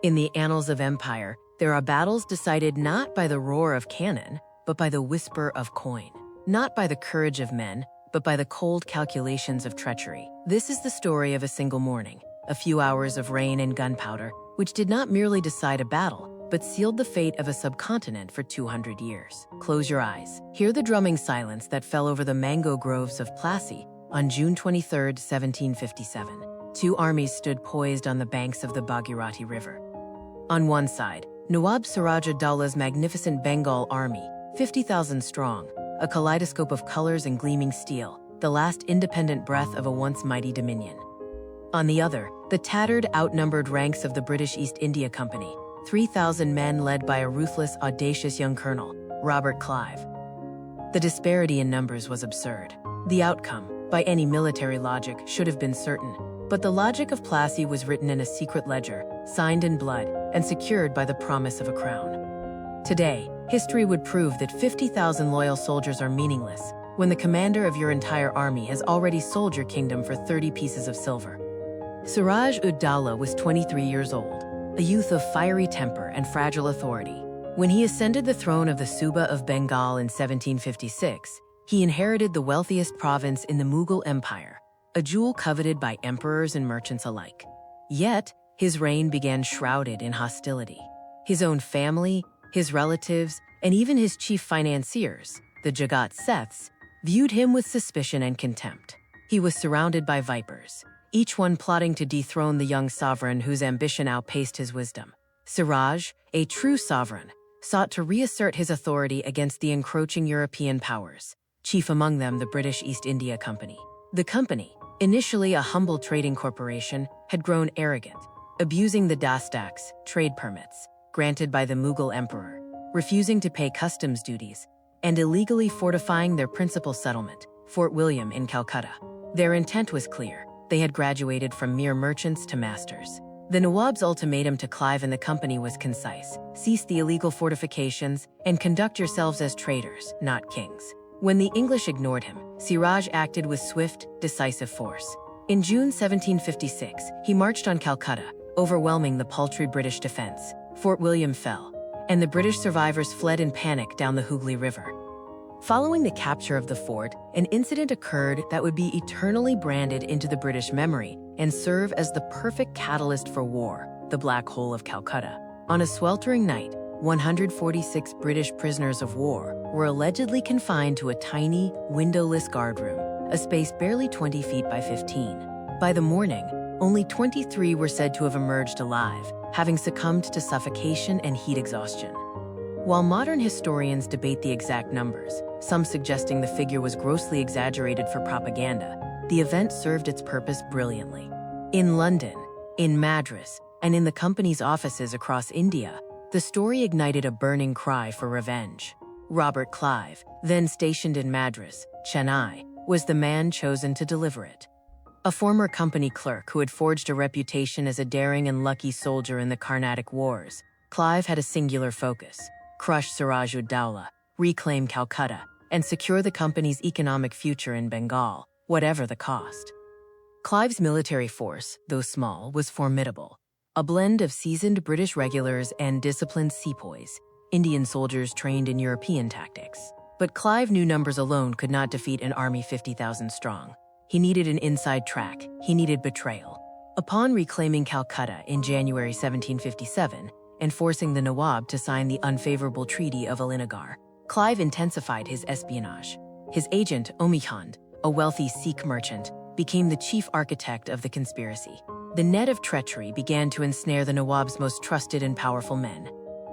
In the annals of empire, there are battles decided not by the roar of cannon, but by the whisper of coin. Not by the courage of men, but by the cold calculations of treachery. This is the story of a single morning, a few hours of rain and gunpowder, which did not merely decide a battle, but sealed the fate of a subcontinent for 200 years. Close your eyes. Hear the drumming silence that fell over the mango groves of Plassey on June 23, 1757. Two armies stood poised on the banks of the Bhagirathi River. On one side, Nawab Sirajuddaula's magnificent Bengal army, 50,000 strong, a kaleidoscope of colors and gleaming steel, the last independent breath of a once mighty dominion. On the other, the tattered, outnumbered ranks of the British East India Company, 3,000 men led by a ruthless, audacious young colonel, Robert Clive. The disparity in numbers was absurd. The outcome, by any military logic, should have been certain, but the logic of Plassey was written in a secret ledger, signed in blood, and secured by the promise of a crown. Today, history would prove that 50,000 loyal soldiers are meaningless when the commander of your entire army has already sold your kingdom for 30 pieces of silver. Siraj-ud-Dawla was 23 years old, a youth of fiery temper and fragile authority. When he ascended the throne of the Suba of Bengal in 1756, he inherited the wealthiest province in the Mughal Empire, a jewel coveted by emperors and merchants alike. Yet, his reign began shrouded in hostility. His own family, his relatives, and even his chief financiers, the Jagat Seths, viewed him with suspicion and contempt. He was surrounded by vipers, each one plotting to dethrone the young sovereign whose ambition outpaced his wisdom. Siraj, a true sovereign, sought to reassert his authority against the encroaching European powers, chief among them the British East India Company. The company, initially a humble trading corporation, had grown arrogant, abusing the dastaks, trade permits, granted by the Mughal emperor, refusing to pay customs duties, and illegally fortifying their principal settlement, Fort William in Calcutta. Their intent was clear. They had graduated from mere merchants to masters. The Nawab's ultimatum to Clive and the company was concise: cease the illegal fortifications and conduct yourselves as traders, not kings. When the English ignored him, Siraj acted with swift, decisive force. In June 1756, he marched on Calcutta, overwhelming the paltry British defense. Fort William fell, and the British survivors fled in panic down the Hooghly River. Following the capture of the fort, an incident occurred that would be eternally branded into the British memory and serve as the perfect catalyst for war: the Black Hole of Calcutta. On a sweltering night, 146 British prisoners of war were allegedly confined to a tiny, windowless guardroom, a space barely 20 feet by 15. By the morning, only 23 were said to have emerged alive, having succumbed to suffocation and heat exhaustion. While modern historians debate the exact numbers, some suggesting the figure was grossly exaggerated for propaganda, the event served its purpose brilliantly. In London, in Madras, and in the company's offices across India, the story ignited a burning cry for revenge. Robert Clive, then stationed in Madras, Chennai, was the man chosen to deliver it. A former company clerk who had forged a reputation as a daring and lucky soldier in the Carnatic Wars, Clive had a singular focus: crush Siraj-ud-Dawla, reclaim Calcutta, and secure the company's economic future in Bengal, whatever the cost. Clive's military force, though small, was formidable. A blend of seasoned British regulars and disciplined sepoys, Indian soldiers trained in European tactics. But Clive knew numbers alone could not defeat an army 50,000 strong. He needed an inside track. He needed betrayal. Upon reclaiming Calcutta in January 1757 and forcing the Nawab to sign the unfavorable Treaty of Alinagar, Clive intensified his espionage. His agent, Omihand, a wealthy Sikh merchant, became the chief architect of the conspiracy. The net of treachery began to ensnare the Nawab's most trusted and powerful men.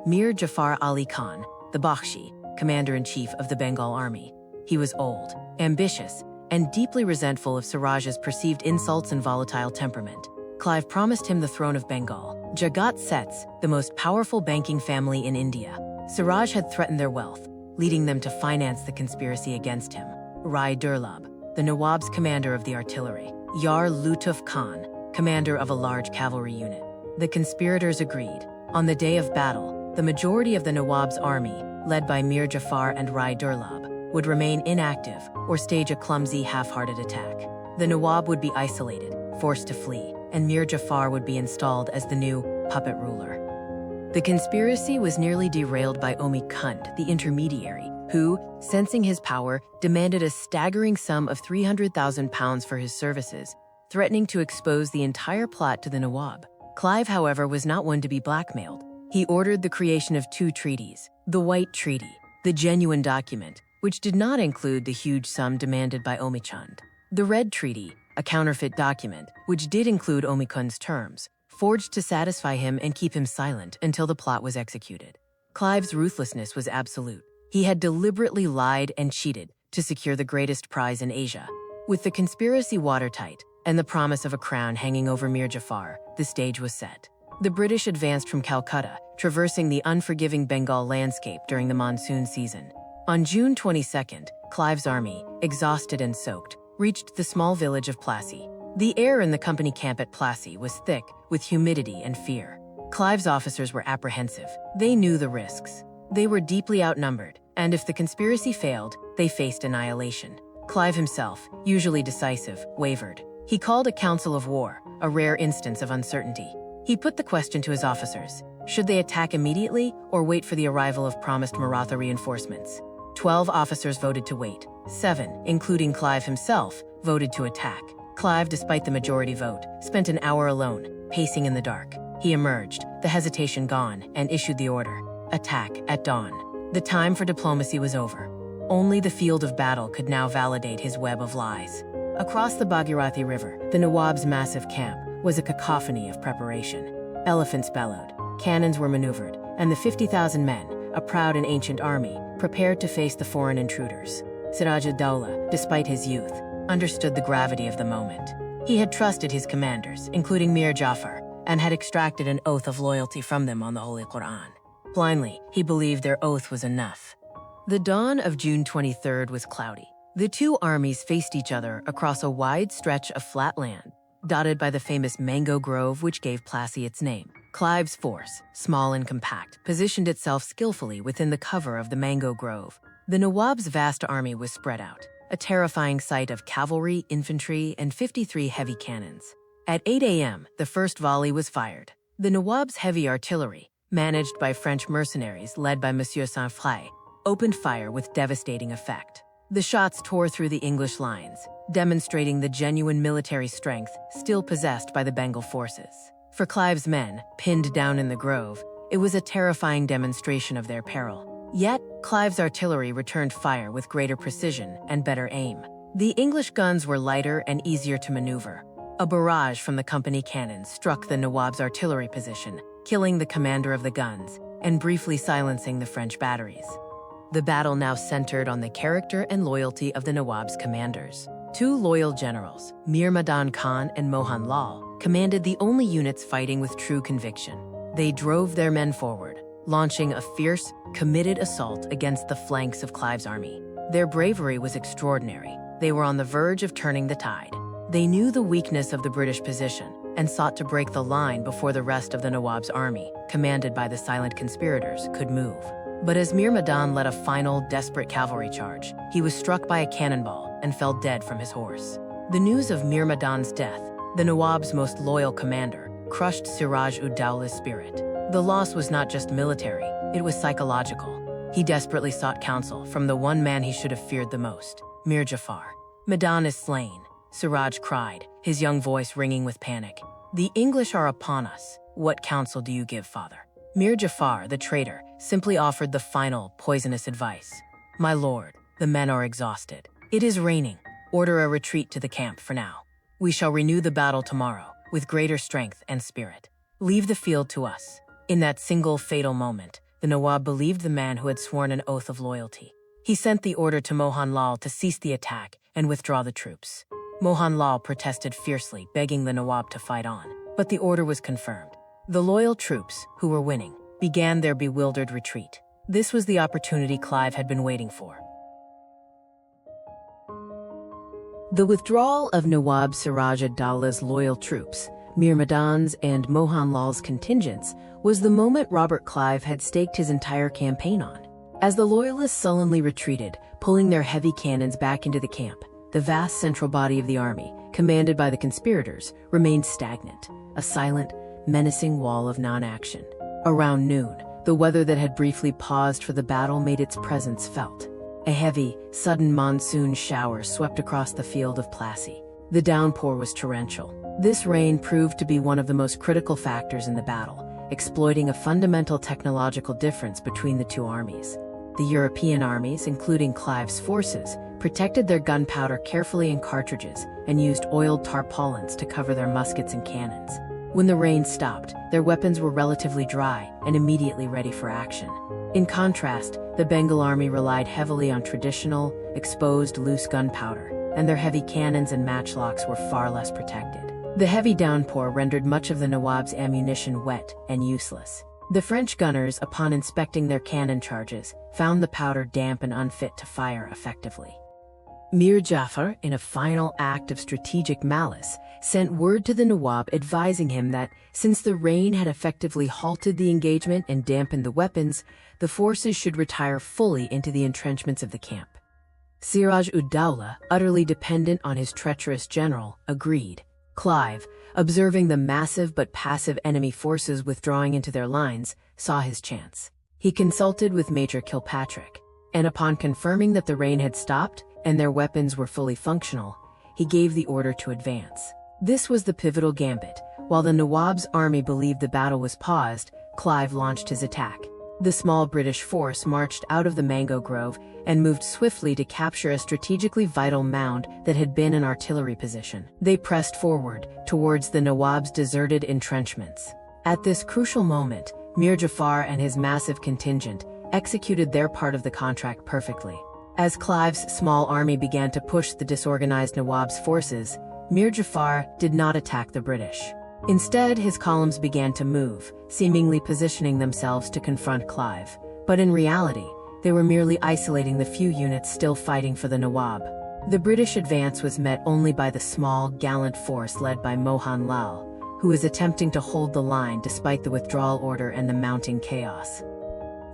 Mir Jafor Ali Khan, the Bakhshi, commander-in-chief of the Bengal army. He was old, ambitious, and deeply resentful of Siraj's perceived insults and volatile temperament. Clive promised him the throne of Bengal. Jagat Seths, the most powerful banking family in India. Siraj had threatened their wealth, leading them to finance the conspiracy against him. Rai Durlab, the Nawab's commander of the artillery. Yar Lutuf Khan, commander of a large cavalry unit. The conspirators agreed. On the day of battle, the majority of the Nawab's army, led by Mir Jafor and Rai Durlab, would remain inactive or stage a clumsy, half-hearted attack. The Nawab would be isolated, forced to flee, and Mir Jafor would be installed as the new puppet ruler. The conspiracy was nearly derailed by Kund, the intermediary, who, sensing his power, demanded a staggering sum of £300,000 for his services, threatening to expose the entire plot to the Nawab. Clive, however, was not one to be blackmailed. He ordered the creation of 2 treaties: the White Treaty, the genuine document, which did not include the huge sum demanded by Kund; the Red Treaty, a counterfeit document, which did include Kund's terms, forged to satisfy him and keep him silent until the plot was executed. Clive's ruthlessness was absolute. He had deliberately lied and cheated to secure the greatest prize in Asia. With the conspiracy watertight and the promise of a crown hanging over Mir Jafor, the stage was set. The British advanced from Calcutta, traversing the unforgiving Bengal landscape during the monsoon season. On June 22nd, Clive's army, exhausted and soaked, reached the small village of Plassey. The air in the company camp at Plassey was thick with humidity and fear. Clive's officers were apprehensive. They knew the risks. They were deeply outnumbered, and if the conspiracy failed, they faced annihilation. Clive himself, usually decisive, wavered. He called a council of war, a rare instance of uncertainty. He put the question to his officers: should they attack immediately or wait for the arrival of promised Maratha reinforcements? 12 officers voted to wait. 7, including Clive himself, voted to attack. Clive, despite the majority vote, spent an hour alone, pacing in the dark. He emerged, the hesitation gone, and issued the order: attack at dawn. The time for diplomacy was over. Only the field of battle could now validate his web of lies. Across the Bhagirathi River, the Nawab's massive camp was a cacophony of preparation. Elephants bellowed, cannons were maneuvered, and the 50,000 men, a proud and ancient army, prepared to face the foreign intruders. Sirajuddaula, despite his youth, understood the gravity of the moment. He had trusted his commanders, including Mir Jafor, and had extracted an oath of loyalty from them on the Holy Quran. Blindly, he believed their oath was enough. The dawn of June 23rd was cloudy. The 2 armies faced each other across a wide stretch of flat land, dotted by the famous mango grove which gave Plassey its name. Clive's force, small and compact, positioned itself skillfully within the cover of the mango grove. The Nawab's vast army was spread out, a terrifying sight of cavalry, infantry, and 53 heavy cannons. At 8 a.m., the first volley was fired. The Nawab's heavy artillery, managed by French mercenaries led by Monsieur Saint-Frey, opened fire with devastating effect. The shots tore through the English lines, demonstrating the genuine military strength still possessed by the Bengal forces. For Clive's men, pinned down in the grove, it was a terrifying demonstration of their peril. Yet, Clive's artillery returned fire with greater precision and better aim. The English guns were lighter and easier to maneuver. A barrage from the company cannons struck the Nawab's artillery position, killing the commander of the guns and briefly silencing the French batteries. The battle now centered on the character and loyalty of the Nawab's commanders. 2 loyal generals, Mir Khan and Mohan Lal, commanded the only units fighting with true conviction. They drove their men forward, launching a fierce, committed assault against the flanks of Clive's army. Their bravery was extraordinary. They were on the verge of turning the tide. They knew the weakness of the British position and sought to break the line before the rest of the Nawab's army, commanded by the silent conspirators, could move. But as Mir led a final, desperate cavalry charge, he was struck by a cannonball and fell dead from his horse. The news of Mir death, the Nawab's most loyal commander, crushed Siraj-ud-Dowla's spirit. The loss was not just military, it was psychological. He desperately sought counsel from the one man he should have feared the most, Mir Jafor. "Madan is slain," Siraj cried, his young voice ringing with panic. "The English are upon us. What counsel do you give, father?" Mir Jafor, the traitor, simply offered the final, poisonous advice. "My lord, the men are exhausted. It is raining. Order a retreat to the camp for now. We shall renew the battle tomorrow, with greater strength and spirit. Leave the field to us." In that single fatal moment, the Nawab believed the man who had sworn an oath of loyalty. He sent the order to Mohan Lal to cease the attack and withdraw the troops. Mohan Lal protested fiercely, begging the Nawab to fight on, but the order was confirmed. The loyal troops, who were winning, began their bewildered retreat. This was the opportunity Clive had been waiting for. The withdrawal of Nawab Sirajuddaula's loyal troops, Mir Madan's and Mohan Lal's contingents, was the moment Robert Clive had staked his entire campaign on. As the loyalists sullenly retreated, pulling their heavy cannons back into the camp, the vast central body of the army, commanded by the conspirators, remained stagnant, a silent, menacing wall of non-action. Around noon, the weather that had briefly paused for the battle made its presence felt. A heavy, sudden monsoon shower swept across the field of Plassey. The downpour was torrential. This rain proved to be one of the most critical factors in the battle, exploiting a fundamental technological difference between the two armies. The European armies, including Clive's forces, protected their gunpowder carefully in cartridges and used oiled tarpaulins to cover their muskets and cannons. When the rain stopped, their weapons were relatively dry and immediately ready for action. In contrast, the Bengal army relied heavily on traditional, exposed loose gunpowder, and their heavy cannons and matchlocks were far less protected. The heavy downpour rendered much of the Nawab's ammunition wet and useless. The French gunners, upon inspecting their cannon charges, found the powder damp and unfit to fire effectively. Mir Jafor, in a final act of strategic malice, sent word to the Nawab advising him that, since the rain had effectively halted the engagement and dampened the weapons, the forces should retire fully into the entrenchments of the camp. Sirajuddaula, utterly dependent on his treacherous general, agreed. Clive, observing the massive but passive enemy forces withdrawing into their lines, saw his chance. He consulted with Major Kilpatrick, and upon confirming that the rain had stopped and their weapons were fully functional, he gave the order to advance. This was the pivotal gambit. While the Nawab's army believed the battle was paused, Clive launched his attack. The small British force marched out of the mango grove and moved swiftly to capture a strategically vital mound that had been an artillery position. They pressed forward, towards the Nawab's deserted entrenchments. At this crucial moment, Mir Jafor and his massive contingent executed their part of the contract perfectly. As Clive's small army began to push the disorganized Nawab's forces, Mir Jafor did not attack the British. Instead, his columns began to move, seemingly positioning themselves to confront Clive. But in reality, they were merely isolating the few units still fighting for the Nawab. The British advance was met only by the small, gallant force led by Mohan Lal, who was attempting to hold the line despite the withdrawal order and the mounting chaos.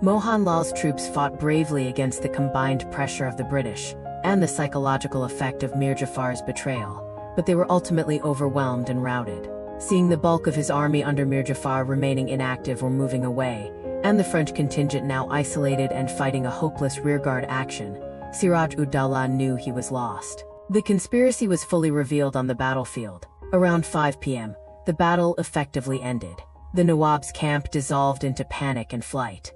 Mohan Lal's troops fought bravely against the combined pressure of the British and the psychological effect of Mir Jafar's betrayal, but they were ultimately overwhelmed and routed. Seeing the bulk of his army under Mir Jafor remaining inactive or moving away, and the French contingent now isolated and fighting a hopeless rearguard action, Siraj-ud-Dawla knew he was lost. The conspiracy was fully revealed on the battlefield. Around 5 p.m., the battle effectively ended. The Nawab's camp dissolved into panic and flight.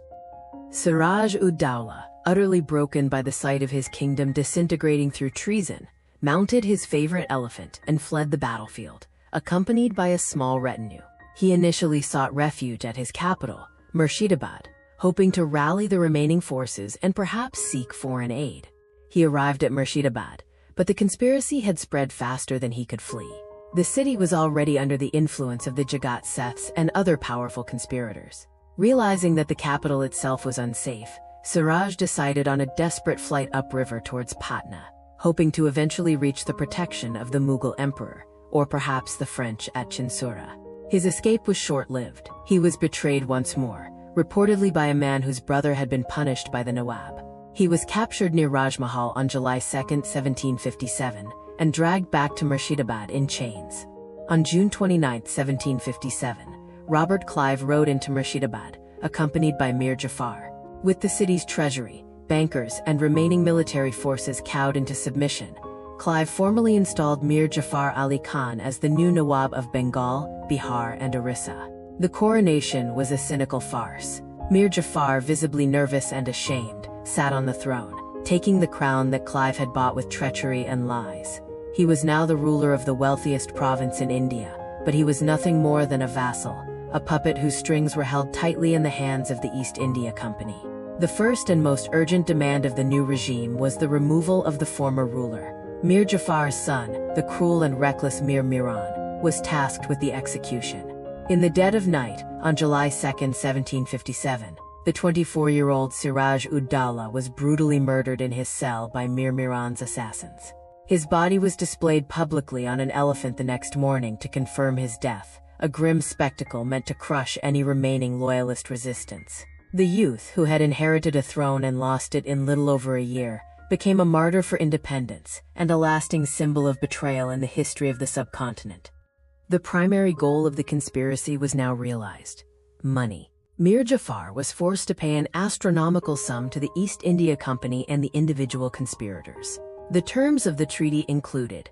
Siraj-ud-Dawla, utterly broken by the sight of his kingdom disintegrating through treason, mounted his favorite elephant and fled the battlefield, accompanied by a small retinue. He initially sought refuge at his capital, Murshidabad, hoping to rally the remaining forces and perhaps seek foreign aid. He arrived at Murshidabad, but the conspiracy had spread faster than he could flee. The city was already under the influence of the Jagat Seths and other powerful conspirators. Realizing that the capital itself was unsafe, Siraj decided on a desperate flight upriver towards Patna, hoping to eventually reach the protection of the Mughal emperor, or perhaps the French at Chinsura. His escape was short-lived. He was betrayed once more, reportedly by a man whose brother had been punished by the Nawab. He was captured near Rajmahal on July 2, 1757, and dragged back to Murshidabad in chains. On June 29, 1757, Robert Clive rode into Murshidabad, accompanied by Mir Jafor. With the city's treasury, bankers, and remaining military forces cowed into submission, Clive formally installed Mir Jafar Ali Khan as the new Nawab of Bengal, Bihar, and Orissa. The coronation was a cynical farce. Mir Jafar, visibly nervous and ashamed, sat on the throne, taking the crown that Clive had bought with treachery and lies. He was now the ruler of the wealthiest province in India, but he was nothing more than a vassal, a puppet whose strings were held tightly in the hands of the East India Company. The first and most urgent demand of the new regime was the removal of the former ruler. Mir Jafar's son, the cruel and reckless Mir Miran, was tasked with the execution. In the dead of night, on July 2, 1757, the 24-year-old Siraj-ud-Dawla was brutally murdered in his cell by Mir Miran's assassins. His body was displayed publicly on an elephant the next morning to confirm his death, a grim spectacle meant to crush any remaining loyalist resistance. The youth, who had inherited a throne and lost it in little over a year, became a martyr for independence and a lasting symbol of betrayal in the history of the subcontinent. The primary goal of the conspiracy was now realized: money. Mir Jafor was forced to pay an astronomical sum to the East India Company and the individual conspirators. The terms of the treaty included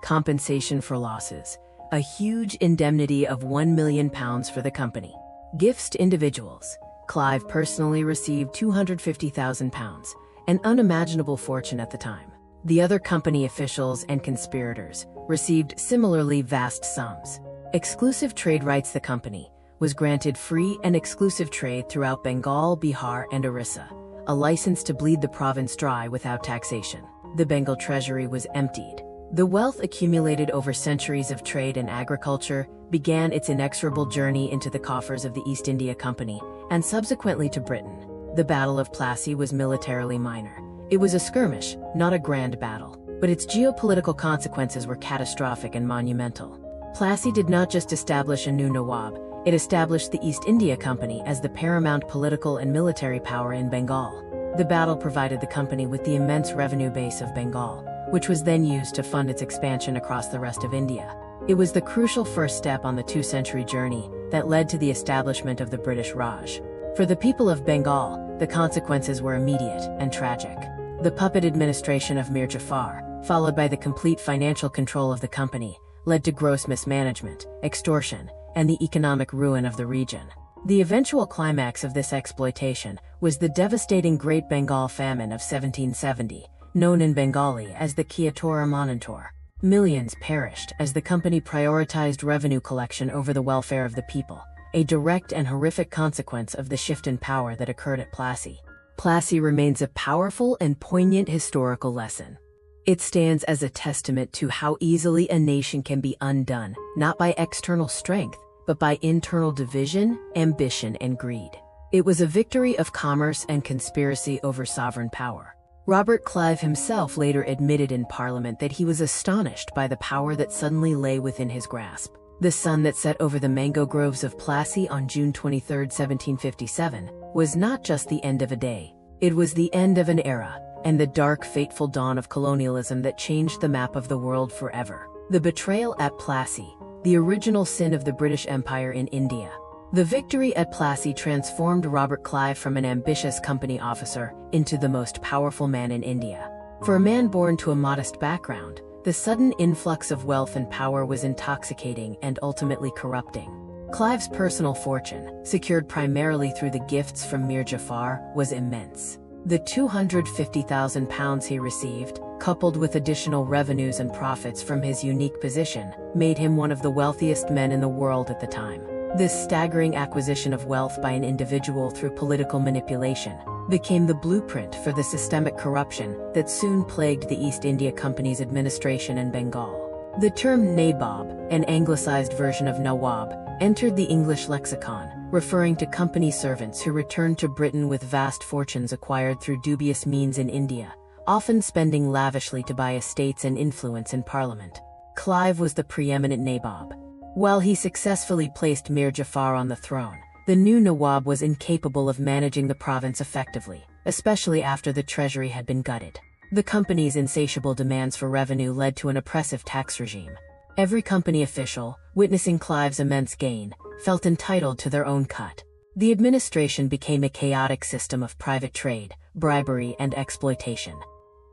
compensation for losses, a huge indemnity of £1 million for the company, gifts to individuals. Clive personally received £250,000, an unimaginable fortune at the time. The other company officials and conspirators received similarly vast sums. Exclusive trade rights. The company was granted free and exclusive trade throughout Bengal, Bihar, and Orissa, a license to bleed the province dry without taxation. The Bengal treasury was emptied. The wealth accumulated over centuries of trade and agriculture began its inexorable journey into the coffers of the East India Company and subsequently to Britain. The Battle of Plassey was militarily minor. It was a skirmish, not a grand battle, but its geopolitical consequences were catastrophic and monumental. Plassey did not just establish a new Nawab, it established the East India Company as the paramount political and military power in Bengal. The battle provided the company with the immense revenue base of Bengal, which was then used to fund its expansion across the rest of India. It was the crucial first step on the two-century journey that led to the establishment of the British Raj. For the people of Bengal, the consequences were immediate and tragic. The puppet administration of Mir Jafor, followed by the complete financial control of the company, led to gross mismanagement, extortion, and the economic ruin of the region. The eventual climax of this exploitation was the devastating Great Bengal Famine of 1770, known in Bengali as the Kiatora Manantor. Millions perished as the company prioritized revenue collection over the welfare of the people, a direct and horrific consequence of the shift in power that occurred at Plassey. Plassey remains a powerful and poignant historical lesson. It stands as a testament to how easily a nation can be undone, not by external strength, but by internal division, ambition, and greed. It was a victory of commerce and conspiracy over sovereign power. Robert Clive himself later admitted in Parliament that he was astonished by the power that suddenly lay within his grasp. The sun that set over the mango groves of Plassey on June 23, 1757, was not just the end of a day. It was the end of an era, and the dark, fateful dawn of colonialism that changed the map of the world forever. The betrayal at Plassey, the original sin of the British Empire in India. The victory at Plassey transformed Robert Clive from an ambitious company officer into the most powerful man in India. For a man born to a modest background, the sudden influx of wealth and power was intoxicating and ultimately corrupting. Clive's personal fortune, secured primarily through the gifts from Mir Jafor, was immense. The £250,000 he received, coupled with additional revenues and profits from his unique position, made him one of the wealthiest men in the world at the time. This staggering acquisition of wealth by an individual through political manipulation became the blueprint for the systemic corruption that soon plagued the East India Company's administration in Bengal. The term nabob, an anglicized version of nawab, entered the English lexicon, referring to company servants who returned to Britain with vast fortunes acquired through dubious means in India, often spending lavishly to buy estates and influence in Parliament. Clive was the preeminent nabob. While he successfully placed Mir Jafor on the throne, the new Nawab was incapable of managing the province effectively, especially after the treasury had been gutted. The company's insatiable demands for revenue led to an oppressive tax regime. Every company official, witnessing Clive's immense gain, felt entitled to their own cut. The administration became a chaotic system of private trade, bribery, and exploitation.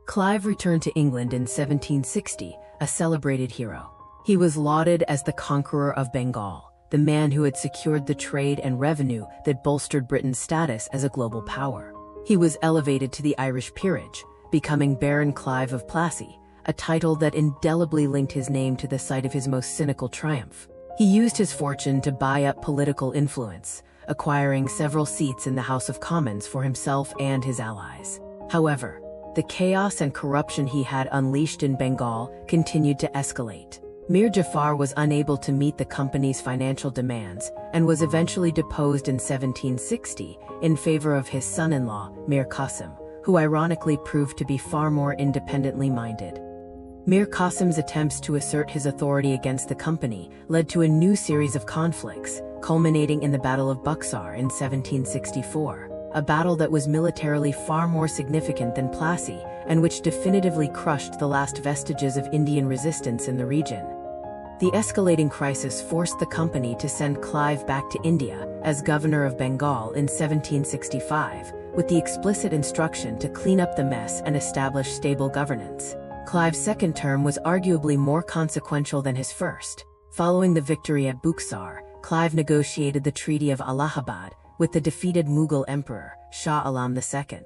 Clive returned to England in 1760, a celebrated hero. He was lauded as the conqueror of Bengal, the man who had secured the trade and revenue that bolstered Britain's status as a global power. He was elevated to the Irish peerage, becoming Baron Clive of Plassey, a title that indelibly linked his name to the site of his most cynical triumph. He used his fortune to buy up political influence, acquiring several seats in the House of Commons for himself and his allies. However, the chaos and corruption he had unleashed in Bengal continued to escalate. Mir Jafor was unable to meet the company's financial demands and was eventually deposed in 1760 in favor of his son-in-law, Mir Qasim, who ironically proved to be far more independently minded. Mir Qasim's attempts to assert his authority against the company led to a new series of conflicts, culminating in the Battle of Buxar in 1764. a battle that was militarily far more significant than Plassey, and which definitively crushed the last vestiges of Indian resistance in the region. The escalating crisis forced the company to send Clive back to India as governor of Bengal in 1765, with the explicit instruction to clean up the mess and establish stable governance. Clive's second term was arguably more consequential than his first. Following the victory at Buxar, Clive negotiated the Treaty of Allahabad with the defeated Mughal emperor, Shah Alam II.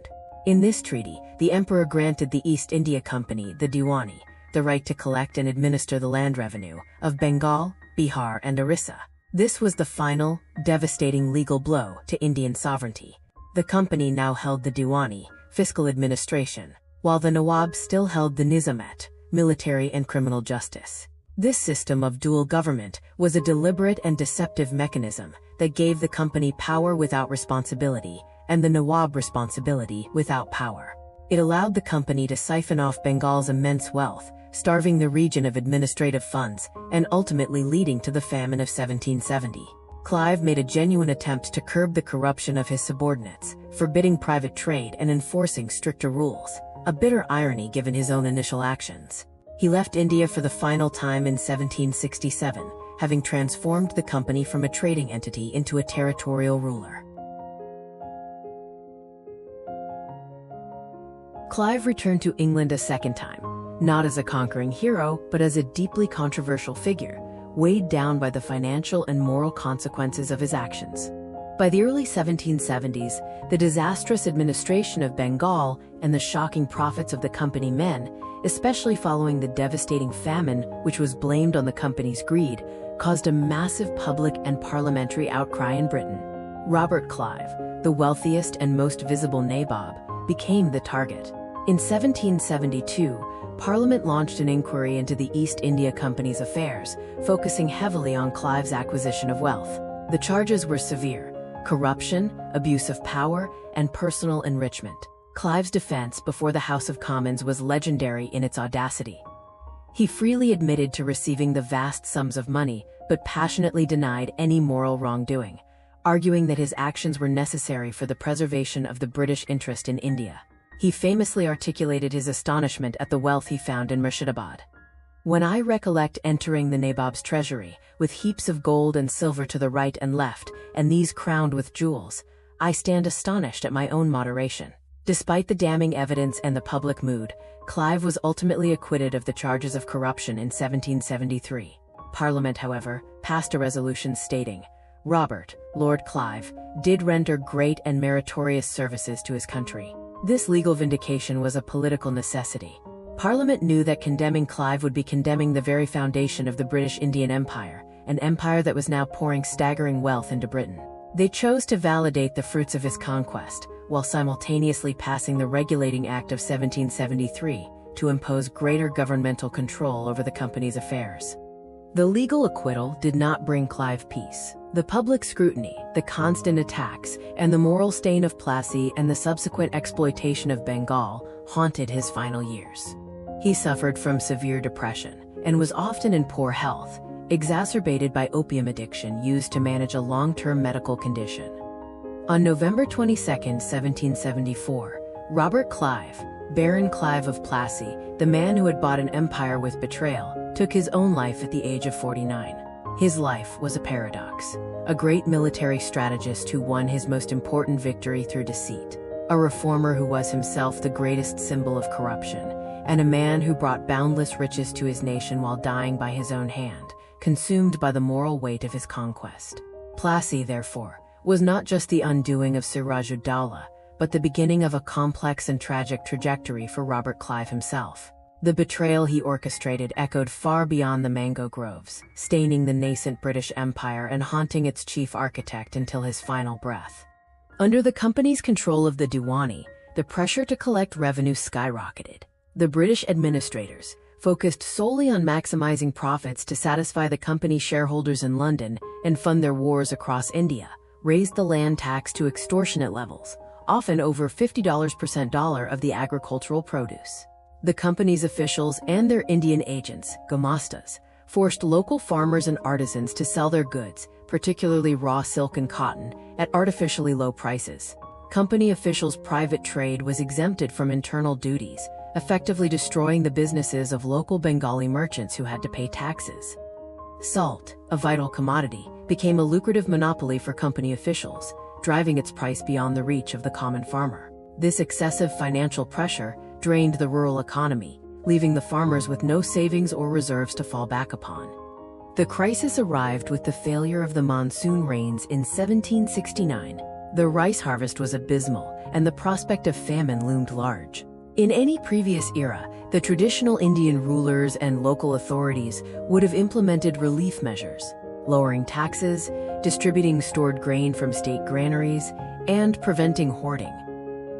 In this treaty, the emperor granted the East India Company, the Diwani, the right to collect and administer the land revenue of Bengal, Bihar, and Orissa. This was the final, devastating legal blow to Indian sovereignty. The company now held the Diwani, fiscal administration, while the Nawab still held the Nizamat, military and criminal justice. This system of dual government was a deliberate and deceptive mechanism that gave the company power without responsibility, and the Nawab responsibility without power. It allowed the company to siphon off Bengal's immense wealth, starving the region of administrative funds, and ultimately leading to the famine of 1770. Clive made a genuine attempt to curb the corruption of his subordinates, forbidding private trade and enforcing stricter rules, a bitter irony given his own initial actions. He left India for the final time in 1767, having transformed the company from a trading entity into a territorial ruler. Clive returned to England a second time, not as a conquering hero, but as a deeply controversial figure, weighed down by the financial and moral consequences of his actions. By the early 1770s, the disastrous administration of Bengal and the shocking profits of the company men, especially following the devastating famine which was blamed on the company's greed, caused a massive public and parliamentary outcry in Britain. Robert Clive, the wealthiest and most visible nabob, became the target. In 1772, Parliament launched an inquiry into the East India Company's affairs, focusing heavily on Clive's acquisition of wealth. The charges were severe: corruption, abuse of power, and personal enrichment. Clive's defense before the House of Commons was legendary in its audacity. He freely admitted to receiving the vast sums of money, but passionately denied any moral wrongdoing, arguing that his actions were necessary for the preservation of the British interest in India. He famously articulated his astonishment at the wealth he found in Murshidabad. "When I recollect entering the Nabob's treasury, with heaps of gold and silver to the right and left, and these crowned with jewels, I stand astonished at my own moderation." Despite the damning evidence and the public mood, Clive was ultimately acquitted of the charges of corruption in 1773. Parliament, however, passed a resolution stating, "Robert, Lord Clive, did render great and meritorious services to his country." This legal vindication was a political necessity. Parliament knew that condemning Clive would be condemning the very foundation of the British Indian Empire, an empire that was now pouring staggering wealth into Britain. They chose to validate the fruits of his conquest, while simultaneously passing the Regulating Act of 1773 to impose greater governmental control over the company's affairs. The legal acquittal did not bring Clive peace. The public scrutiny, the constant attacks, and the moral stain of Plassey and the subsequent exploitation of Bengal haunted his final years. He suffered from severe depression and was often in poor health, exacerbated by opium addiction used to manage a long-term medical condition. On November 22, 1774, Robert Clive, Baron Clive of Plassey, the man who had bought an empire with betrayal, took his own life at the age of 49. His life was a paradox: a great military strategist who won his most important victory through deceit, a reformer who was himself the greatest symbol of corruption, and a man who brought boundless riches to his nation while dying by his own hand, consumed by the moral weight of his conquest. Plassey, therefore, was not just the undoing of Sirajuddaula, but the beginning of a complex and tragic trajectory for Robert Clive himself. The betrayal he orchestrated echoed far beyond the mango groves, staining the nascent British Empire and haunting its chief architect until his final breath. Under the company's control of the Diwani, the pressure to collect revenue skyrocketed. The British administrators, focused solely on maximizing profits to satisfy the company shareholders in London and fund their wars across India, raised the land tax to extortionate levels, often over $50 per dollar of the agricultural produce. The company's officials and their Indian agents, gumastas, forced local farmers and artisans to sell their goods, particularly raw silk and cotton, at artificially low prices. company officials' private trade was exempted from internal duties, effectively destroying the businesses of local Bengali merchants who had to pay taxes. Salt, a vital commodity, became a lucrative monopoly for company officials, driving its price beyond the reach of the common farmer. This excessive financial pressure drained the rural economy, leaving the farmers with no savings or reserves to fall back upon. The crisis arrived with the failure of the monsoon rains in 1769. The rice harvest was abysmal, and the prospect of famine loomed large. In any previous era, the traditional Indian rulers and local authorities would have implemented relief measures, lowering taxes, distributing stored grain from state granaries, and preventing hoarding.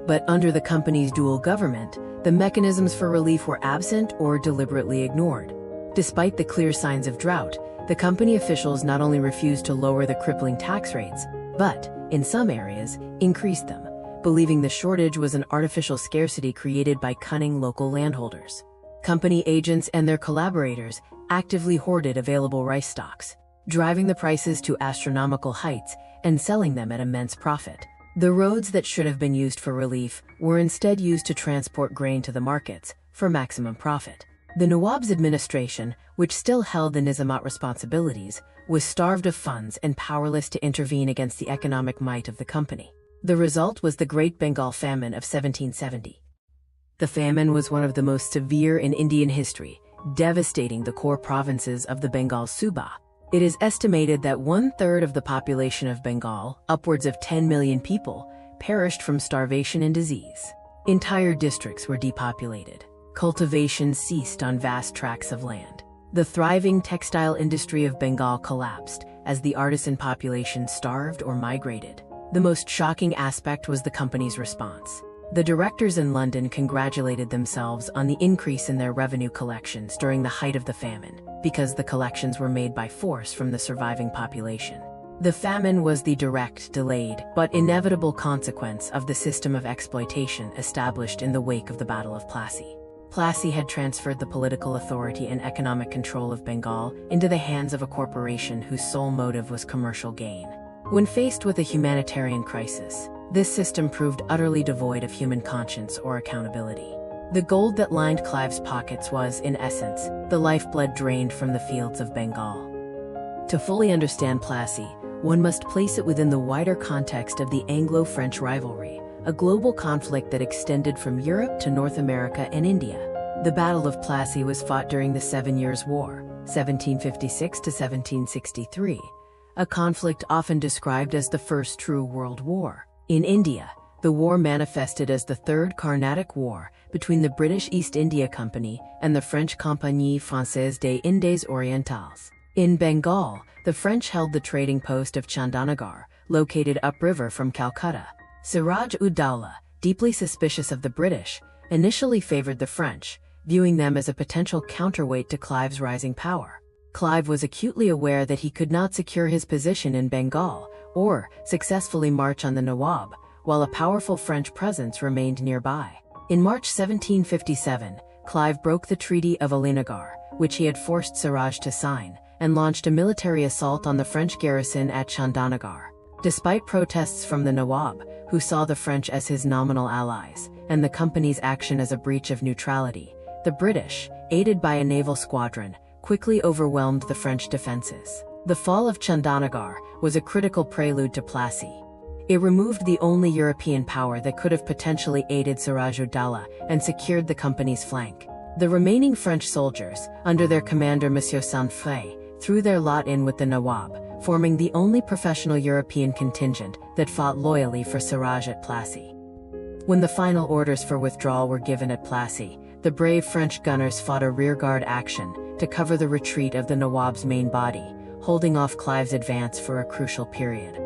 But under the company's dual government, the mechanisms for relief were absent or deliberately ignored. Despite the clear signs of drought, the company officials not only refused to lower the crippling tax rates, but, in some areas, increased them, believing the shortage was an artificial scarcity created by cunning local landholders. Company agents and their collaborators actively hoarded available rice stocks, driving the prices to astronomical heights and selling them at immense profit. The roads that should have been used for relief were instead used to transport grain to the markets for maximum profit. The Nawab's administration, which still held the Nizamat responsibilities, was starved of funds and powerless to intervene against the economic might of the company. The result was the Great Bengal Famine of 1770. The famine was one of the most severe in Indian history, devastating the core provinces of the Bengal Suba. It is estimated that 1/3 of the population of Bengal, upwards of 10 million people, perished from starvation and disease. Entire districts were depopulated. Cultivation ceased on vast tracts of land. The thriving textile industry of Bengal collapsed as the artisan population starved or migrated. The most shocking aspect was the company's response. The directors in London congratulated themselves on the increase in their revenue collections during the height of the famine, because the collections were made by force from the surviving population. The famine was the direct, delayed, but inevitable consequence of the system of exploitation established in the wake of the Battle of Plassey. Plassey had transferred the political authority and economic control of Bengal into the hands of a corporation whose sole motive was commercial gain. When faced with a humanitarian crisis, this system proved utterly devoid of human conscience or accountability. The gold that lined Clive's pockets was, in essence, the lifeblood drained from the fields of Bengal. To fully understand Plassey, one must place it within the wider context of the Anglo-French rivalry, a global conflict that extended from Europe to North America and India. The Battle of Plassey was fought during the 7 Years' War, 1756 to 1763, a conflict often described as the First True World War. In India, the war manifested as the Third Carnatic War between the British East India Company and the French Compagnie Française des Indes Orientales. In Bengal, the French held the trading post of Chandanagar, located upriver from Calcutta. Sirajuddaula, deeply suspicious of the British, initially favored the French, viewing them as a potential counterweight to Clive's rising power. Clive was acutely aware that he could not secure his position in Bengal or successfully march on the Nawab, while a powerful French presence remained nearby. In March 1757, Clive broke the Treaty of Alinagar, which he had forced Siraj to sign, and launched a military assault on the French garrison at Chandanagar. Despite protests from the Nawab, who saw the French as his nominal allies, and the company's action as a breach of neutrality, the British, aided by a naval squadron, quickly overwhelmed the French defenses. The fall of Chandanagar was a critical prelude to Plassey. It removed the only European power that could have potentially aided Sirajuddaula and secured the company's flank. The remaining French soldiers, under their commander Monsieur Saint-Fray, threw their lot in with the Nawab, forming the only professional European contingent that fought loyally for Siraj at Plassey. When the final orders for withdrawal were given at Plassey, the brave French gunners fought a rearguard action to cover the retreat of the Nawab's main body, holding off Clive's advance for a crucial period.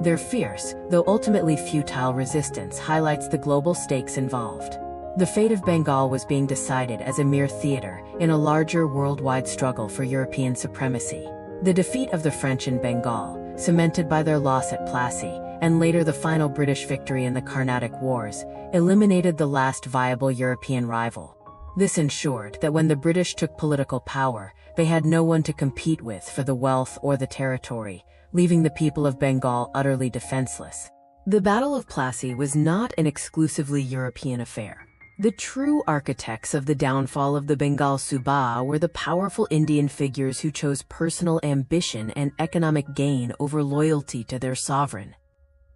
Their fierce, though ultimately futile resistance highlights the global stakes involved. The fate of Bengal was being decided as a mere theater in a larger worldwide struggle for European supremacy. The defeat of the French in Bengal, cemented by their loss at Plassey, and later the final British victory in the Carnatic Wars, eliminated the last viable European rival. This ensured that when the British took political power, they had no one to compete with for the wealth or the territory, leaving the people of Bengal utterly defenseless. The Battle of Plassey was not an exclusively European affair. The true architects of the downfall of the Bengal Subah were the powerful Indian figures who chose personal ambition and economic gain over loyalty to their sovereign.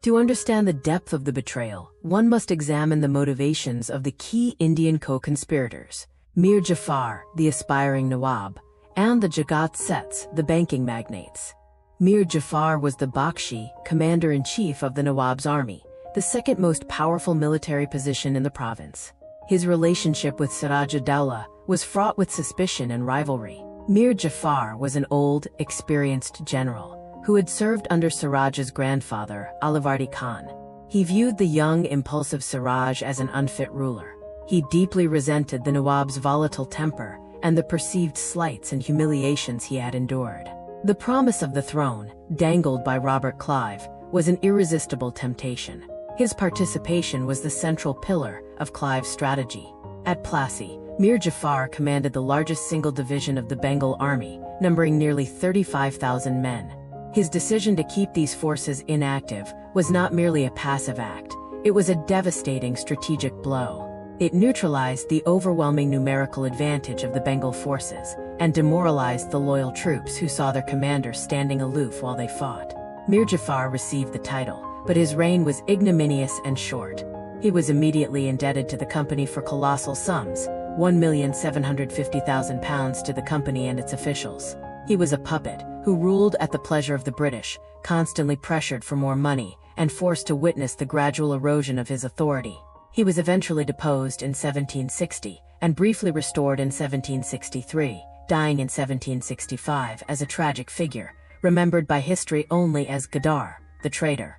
To understand the depth of the betrayal, one must examine the motivations of the key Indian co-conspirators, Mir Jafor, the aspiring Nawab, and the Jagat Seths, the banking magnates. Mir Jafor was the Bakshi, commander-in-chief of the Nawab's army, the second most powerful military position in the province. His relationship with Sirajuddaula was fraught with suspicion and rivalry. Mir Jafor was an old, experienced general who had served under Siraj's grandfather, Alivardi Khan. He viewed the young, impulsive Siraj as an unfit ruler. He deeply resented the Nawab's volatile temper and the perceived slights and humiliations he had endured. The promise of the throne, dangled by Robert Clive, was an irresistible temptation. His participation was the central pillar of Clive's strategy. At Plassey, Mir Jafor commanded the largest single division of the Bengal army, numbering nearly 35,000 men. His decision to keep these forces inactive was not merely a passive act, it was a devastating strategic blow. It neutralized the overwhelming numerical advantage of the Bengal forces and demoralized the loyal troops who saw their commander standing aloof while they fought. Mir Jafor received the title, but his reign was ignominious and short. He was immediately indebted to the company for colossal sums, £1,750,000 to the company and its officials. He was a puppet who ruled at the pleasure of the British, constantly pressured for more money and forced to witness the gradual erosion of his authority. He was eventually deposed in 1760 and briefly restored in 1763, dying in 1765 as a tragic figure, remembered by history only as Gadar, the traitor.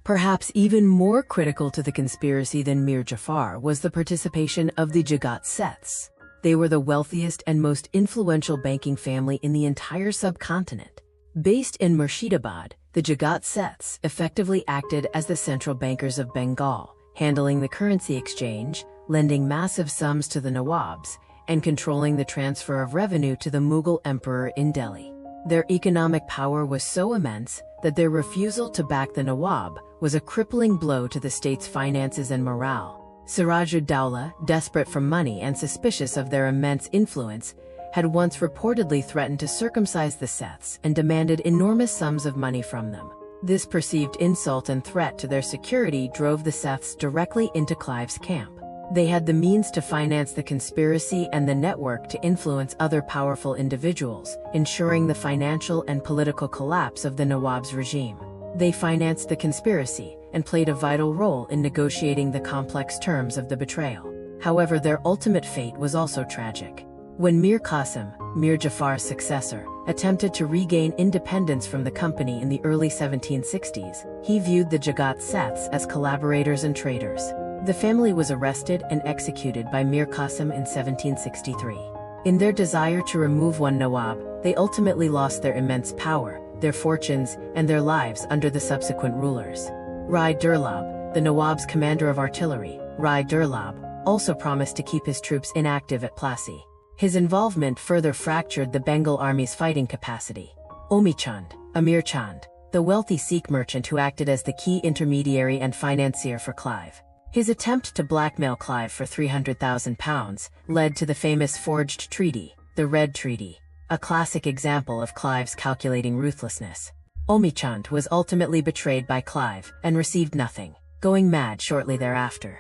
Perhaps even more critical to the conspiracy than Mir Jafor was the participation of the Jagat Seths. They were the wealthiest and most influential banking family in the entire subcontinent. Based in Murshidabad, the Jagat Seths effectively acted as the central bankers of Bengal, handling the currency exchange, lending massive sums to the Nawabs, and controlling the transfer of revenue to the Mughal emperor in Delhi. Their economic power was so immense that their refusal to back the Nawab was a crippling blow to the state's finances and morale. Sirajuddaula, desperate for money and suspicious of their immense influence, had once reportedly threatened to circumcise the Seths and demanded enormous sums of money from them. This perceived insult and threat to their security drove the Seths directly into Clive's camp. They had the means to finance the conspiracy and the network to influence other powerful individuals, ensuring the financial and political collapse of the Nawab's regime. They financed the conspiracy and played a vital role in negotiating the complex terms of the betrayal. However, their ultimate fate was also tragic. When Mir Qasim, Mir Jafar's successor, attempted to regain independence from the company in the early 1760s, he viewed the Jagat Seths as collaborators and traitors. The family was arrested and executed by Mir Qasim in 1763. In their desire to remove one Nawab, they ultimately lost their immense power, their fortunes, and their lives under the subsequent rulers. Rai Durlab, the Nawab's commander of artillery, Rai Durlab, also promised to keep his troops inactive at Plassey. His involvement further fractured the Bengal army's fighting capacity. Omi Chand, Amir Chand, the wealthy Sikh merchant who acted as the key intermediary and financier for Clive. His attempt to blackmail Clive for £300,000 led to the famous forged treaty, the Red Treaty, a classic example of Clive's calculating ruthlessness. Omi Chand was ultimately betrayed by Clive and received nothing, going mad shortly thereafter.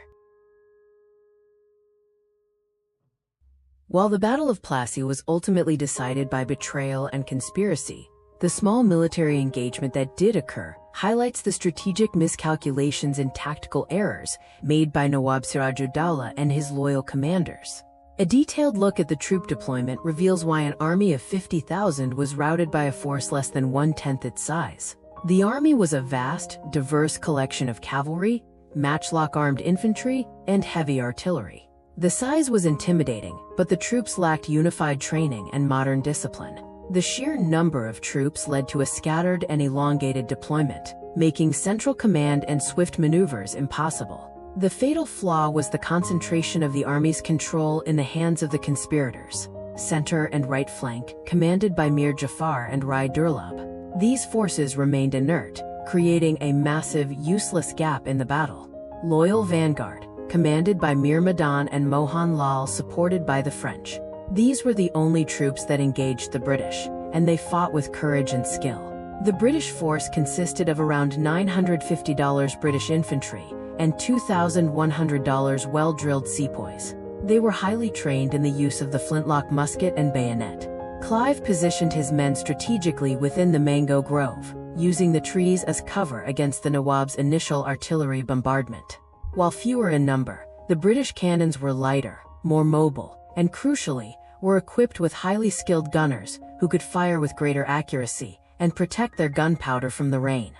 While the Battle of Plassey was ultimately decided by betrayal and conspiracy, the small military engagement that did occur highlights the strategic miscalculations and tactical errors made by Nawab Sirajuddaula and his loyal commanders. A detailed look at the troop deployment reveals why an army of 50,000 was routed by a force less than 1/10 its size. The army was a vast, diverse collection of cavalry, matchlock-armed infantry, and heavy artillery. The size was intimidating, but the troops lacked unified training and modern discipline. The sheer number of troops led to a scattered and elongated deployment, making central command and swift maneuvers impossible. The fatal flaw was the concentration of the army's control in the hands of the conspirators, center and right flank, commanded by Mir Jafor and Rai Durlab. These forces remained inert, creating a massive, useless gap in the battle. Loyal vanguard, commanded by Mir Madan and Mohan Lal, supported by the French. These were the only troops that engaged the British, and they fought with courage and skill. The British force consisted of around $950 British infantry and $2,100 well-drilled sepoys. They were highly trained in the use of the flintlock musket and bayonet. Clive positioned his men strategically within the mango grove, using the trees as cover against the Nawab's initial artillery bombardment. While fewer in number, the British cannons were lighter, more mobile, and crucially, were equipped with highly skilled gunners who could fire with greater accuracy and protect their gunpowder from the rain.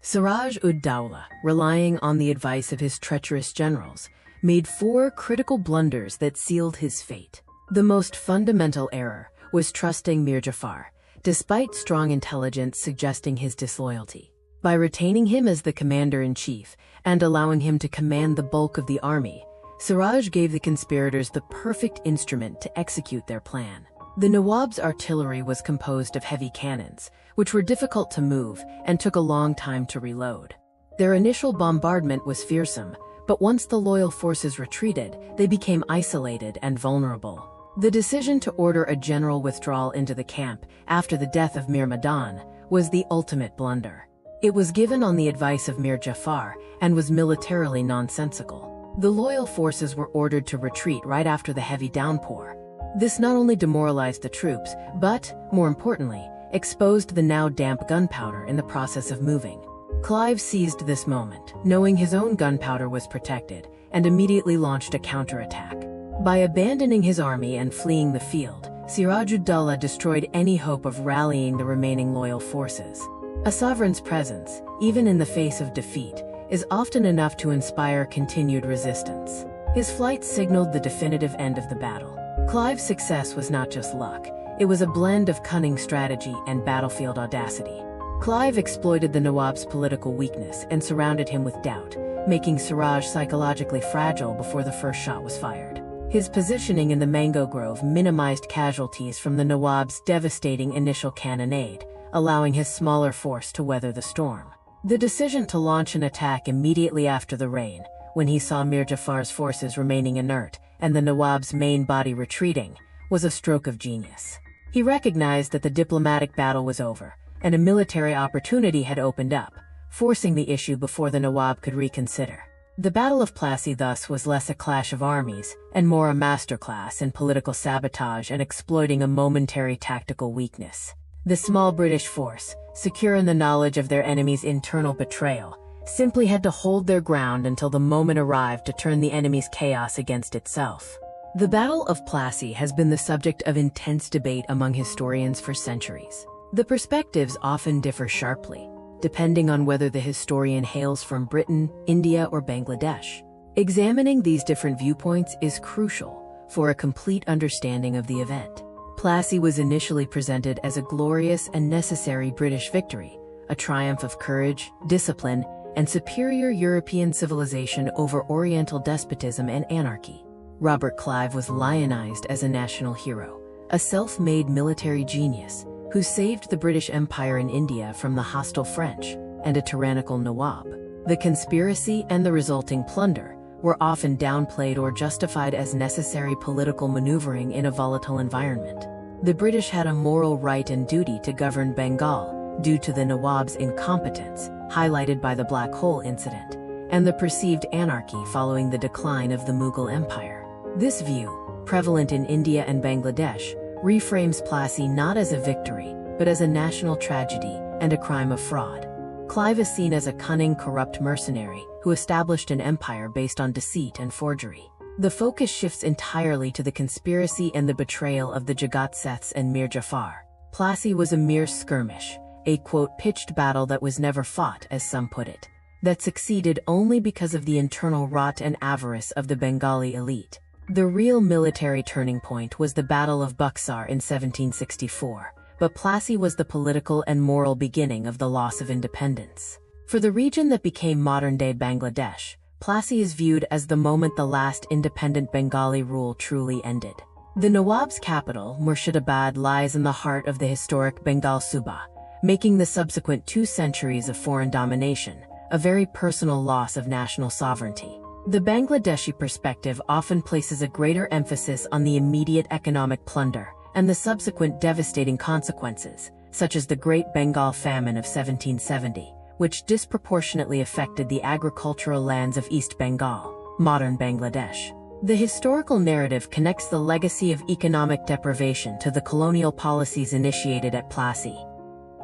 Sirajuddaula, relying on the advice of his treacherous generals, made 4 critical blunders that sealed his fate. The most fundamental error was trusting Mir Jafor, despite strong intelligence suggesting his disloyalty. By retaining him as the commander-in-chief and allowing him to command the bulk of the army, Siraj gave the conspirators the perfect instrument to execute their plan. The Nawab's artillery was composed of heavy cannons, which were difficult to move and took a long time to reload. Their initial bombardment was fearsome, but once the loyal forces retreated, they became isolated and vulnerable. The decision to order a general withdrawal into the camp after the death of Mir Madan was the ultimate blunder. It was given on the advice of Mir Jafor and was militarily nonsensical. The loyal forces were ordered to retreat right after the heavy downpour. This not only demoralized the troops, but, more importantly, exposed the now damp gunpowder in the process of moving. Clive seized this moment, knowing his own gunpowder was protected, and immediately launched a counterattack. By abandoning his army and fleeing the field, Sirajuddaula destroyed any hope of rallying the remaining loyal forces. A sovereign's presence, even in the face of defeat, is often enough to inspire continued resistance. His flight signaled the definitive end of the battle. Clive's success was not just luck, it was a blend of cunning strategy and battlefield audacity. Clive exploited the Nawab's political weakness and surrounded him with doubt, making Siraj psychologically fragile before the first shot was fired. His positioning in the mango grove minimized casualties from the Nawab's devastating initial cannonade, allowing his smaller force to weather the storm. The decision to launch an attack immediately after the rain, when he saw Mir Jafor's forces remaining inert and the Nawab's main body retreating, was a stroke of genius. He recognized that the diplomatic battle was over, and a military opportunity had opened up, forcing the issue before the Nawab could reconsider. The Battle of Plassey thus was less a clash of armies, and more a masterclass in political sabotage and exploiting a momentary tactical weakness. The small British force, secure in the knowledge of their enemy's internal betrayal, simply had to hold their ground until the moment arrived to turn the enemy's chaos against itself. The Battle of Plassey has been the subject of intense debate among historians for centuries. The perspectives often differ sharply, depending on whether the historian hails from Britain, India, or Bangladesh. Examining these different viewpoints is crucial for a complete understanding of the event. Plassey was initially presented as a glorious and necessary British victory, a triumph of courage, discipline, and superior European civilization over Oriental despotism and anarchy. Robert Clive was lionized as a national hero, a self-made military genius who saved the British Empire in India from the hostile French and a tyrannical Nawab. The conspiracy and the resulting plunder were often downplayed or justified as necessary political maneuvering in a volatile environment. The British had a moral right and duty to govern Bengal due to the Nawab's incompetence, highlighted by the Black Hole incident, and the perceived anarchy following the decline of the Mughal Empire. This view, prevalent in India and Bangladesh, reframes Plassey not as a victory, but as a national tragedy and a crime of fraud. Clive is seen as a cunning, corrupt mercenary who established an empire based on deceit and forgery. The focus shifts entirely to the conspiracy and the betrayal of the Jagat-Seths and Mir Jafor. Plassey was a mere skirmish, a quote, pitched battle that was never fought, as some put it, that succeeded only because of the internal rot and avarice of the Bengali elite. The real military turning point was the Battle of Buxar in 1764, but Plassey was the political and moral beginning of the loss of independence. For the region that became modern-day Bangladesh, Plassey is viewed as the moment the last independent Bengali rule truly ended. The Nawab's capital, Murshidabad, lies in the heart of the historic Bengal Suba, making the subsequent 2 centuries of foreign domination a very personal loss of national sovereignty. The Bangladeshi perspective often places a greater emphasis on the immediate economic plunder and the subsequent devastating consequences, such as the Great Bengal Famine of 1770, which disproportionately affected the agricultural lands of East Bengal, modern Bangladesh. The historical narrative connects the legacy of economic deprivation to the colonial policies initiated at Plassey.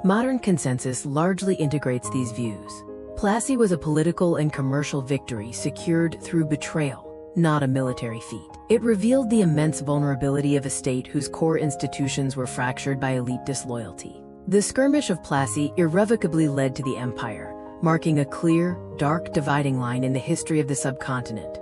Modern consensus largely integrates these views. Plassey was a political and commercial victory secured through betrayal, not a military feat. It revealed the immense vulnerability of a state whose core institutions were fractured by elite disloyalty. The skirmish of Plassey irrevocably led to the empire, marking a clear, dark dividing line in the history of the subcontinent.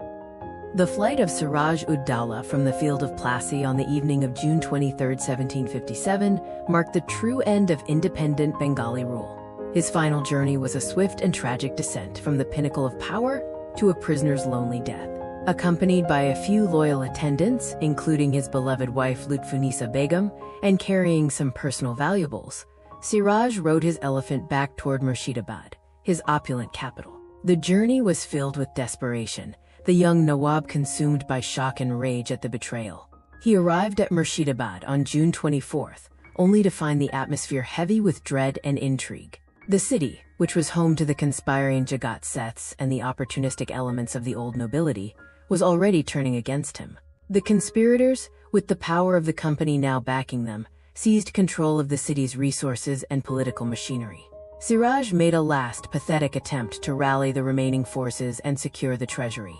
The flight of Sirajuddaula from the field of Plassey on the evening of June 23, 1757, marked the true end of independent Bengali rule. His final journey was a swift and tragic descent from the pinnacle of power to a prisoner's lonely death. Accompanied by a few loyal attendants, including his beloved wife Lutfunisa Begum, and carrying some personal valuables, Siraj rode his elephant back toward Murshidabad, his opulent capital. The journey was filled with desperation, the young Nawab consumed by shock and rage at the betrayal. He arrived at Murshidabad on June 24th, only to find the atmosphere heavy with dread and intrigue. The city, which was home to the conspiring Jagat Seths and the opportunistic elements of the old nobility, was already turning against him. The conspirators, with the power of the company now backing them, seized control of the city's resources and political machinery. Siraj made a last, pathetic attempt to rally the remaining forces and secure the treasury.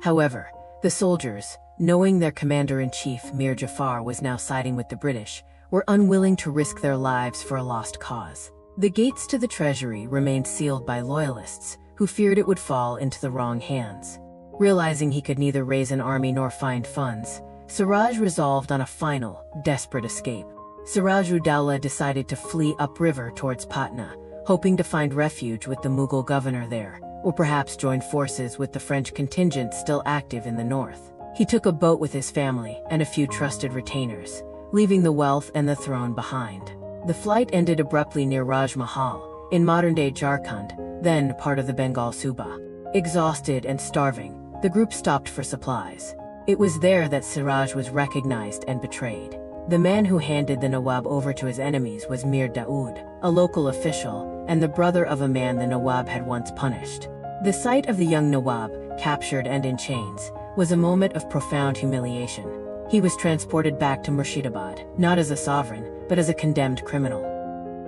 However, the soldiers, knowing their commander-in-chief Mir Jafor was now siding with the British, were unwilling to risk their lives for a lost cause. The gates to the treasury remained sealed by loyalists, who feared it would fall into the wrong hands. Realizing he could neither raise an army nor find funds, Siraj resolved on a final, desperate escape. Sirajuddaula decided to flee upriver towards Patna, hoping to find refuge with the Mughal governor there, or perhaps join forces with the French contingent still active in the north. He took a boat with his family and a few trusted retainers, leaving the wealth and the throne behind. The flight ended abruptly near Raj Mahal, in modern-day Jharkhand, then part of the Bengal Suba. Exhausted and starving, the group stopped for supplies. It was there that Siraj was recognized and betrayed. The man who handed the Nawab over to his enemies was Mir Daoud, a local official, and the brother of a man the Nawab had once punished. The sight of the young Nawab, captured and in chains, was a moment of profound humiliation. He was transported back to Murshidabad, not as a sovereign, but as a condemned criminal.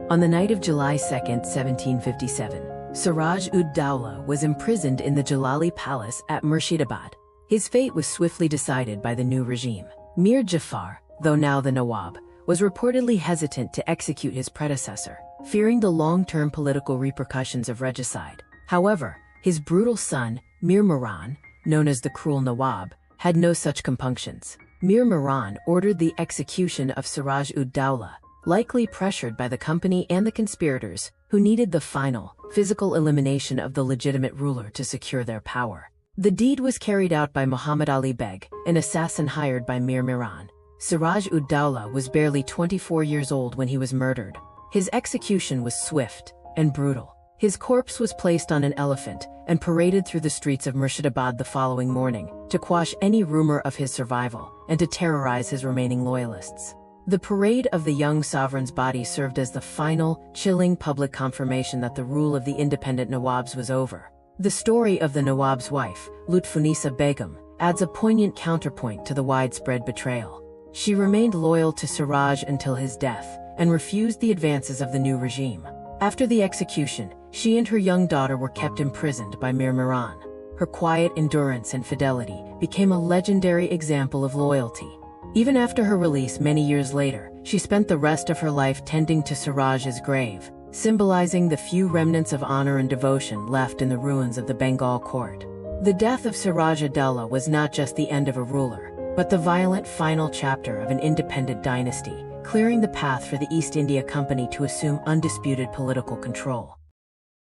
On the night of July 2, 1757, Siraj-ud-Dawla was imprisoned in the Jalali Palace at Murshidabad. His fate was swiftly decided by the new regime. Mir Jafor, though now the Nawab, was reportedly hesitant to execute his predecessor, fearing the long-term political repercussions of regicide. However, his brutal son, Mir Miran, known as the Cruel Nawab, had no such compunctions. Mir Miran ordered the execution of Siraj-ud-Dawla, likely pressured by the company and the conspirators, who needed the final, physical elimination of the legitimate ruler to secure their power. The deed was carried out by Muhammad Ali Beg, an assassin hired by Mir Miran. Siraj-ud-Dawla was barely 24 years old when he was murdered. His execution was swift and brutal. His corpse was placed on an elephant and paraded through the streets of Murshidabad the following morning to quash any rumor of his survival and to terrorize his remaining loyalists. The parade of the young sovereign's body served as the final, chilling public confirmation that the rule of the independent Nawabs was over. The story of the Nawab's wife, Lutfunisa Begum, adds a poignant counterpoint to the widespread betrayal. She remained loyal to Siraj until his death and refused the advances of the new regime. After the execution, she and her young daughter were kept imprisoned by Mir Miran. Her quiet endurance and fidelity became a legendary example of loyalty. Even after her release many years later, she spent the rest of her life tending to Siraj's grave, symbolizing the few remnants of honor and devotion left in the ruins of the Bengal court. The death of Siraj-ud-Dawla was not just the end of a ruler, but the violent final chapter of an independent dynasty, clearing the path for the East India Company to assume undisputed political control.